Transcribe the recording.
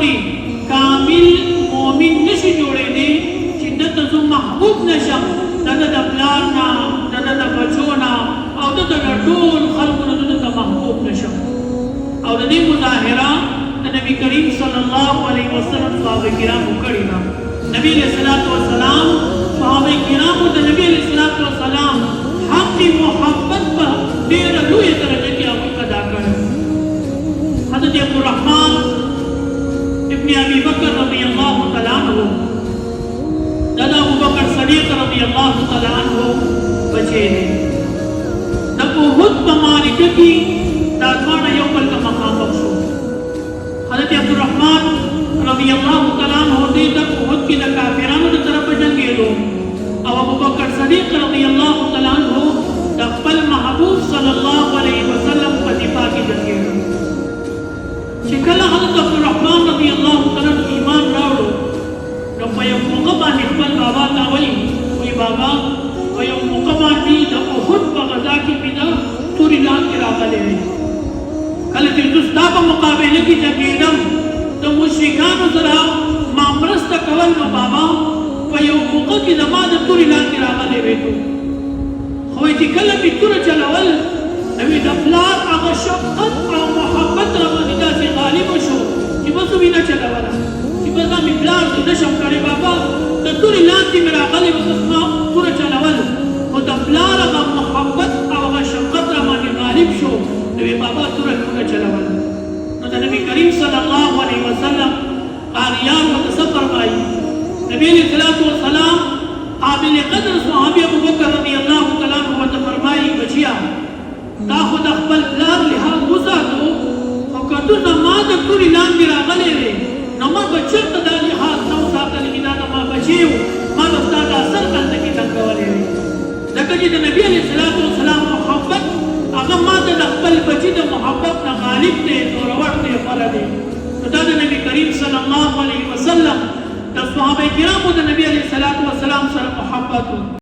پوری کامل مومن نشي جوړېدی چې دته زه محبوب نشم دته د پلار نه دته د بچو نه او دته د ټول خلکو نه دته محبوب نشم. او د دې مظاهره د نبی کریم صلی الله علیه وسلم صحابه کرامو کړې ده. نبی علیہ الصلوۃ والسلام صحابه کرامو د نبی علیہ الصلوۃ والسلام حق محبت په ډېره لویه درجه کې هغوی ادا کړی. حضرت عبدالرحمن ابن ابی بکر رضی اللہ تعالی عنہ دادا ابو بکر صدیق رضی اللہ تعالی عنہ بچے دے. د احد په معرکه کې دا دواړه یو بل ته مخامخ شو. حضرت عبدالرحمن رضی اللہ تعالی عنہ دې د احد کې د کافرانو د طرفه جنګېدو او ابو بکر صدیق رضی اللہ تعالی عنہ د خپل محبوب صلی الله علیه وسلم په دفاع کې جنګېدو. چې کله حضرت عبدالرحمن رضی اللہ تعالی عنہ ایمان راوړو نو په یو موقع باندې خپل بابا ته وایي وایي بابا په یو موقع باندې د احد په غزا کې مې د تورې لاندې راغلی دی. کله چې زه ستا په مقابله کې جنګېدم د مشرکانو سره ما مرسته کول نو بابا په یو موقع کې زما د تورې لاندې راغلی وی. خو چې کله مې توره چلول نو د پلار هغه شفقت او محبت راباندې داسې غالب شو چې بس مې نه چلوله چې بس دا مې پلار ته نشم کړی بابا د تورې لاندې مې راغلی و بس ما توره چلول خو د پلار هغه محبت او هغه شفقت راباندې غالب شو نو بابا توره مې ونه چلوله. نو د نبي کریم صلی الله علیه وسلم قاریان ورته څه فرمایي؟ نبی علیه الصلاة والسلام قابل قدر صحابي ابو بکر رضی الله تعالی عنہ ورته فرمایي بچیا دا خو د خپل پلار لحاظ وساتو خو که ته زما د تورې لاندې راغلی وې نو ما به چېرته دا لحاظ نه وساتلی چې دا زما بچی و ما به ستا دا سر هلته کې تنګولی وې. ځکه چې د نبي علیه الصلاة والسلام محبت هغه ما ته د خپل بچي د محبت نه غالب دی زورور دی غوره دی. نو دا د نبي کریم صلی الله علیه وسلم د صحابه کرامو د نبي علیه الصلاة والسلام سره محبت و.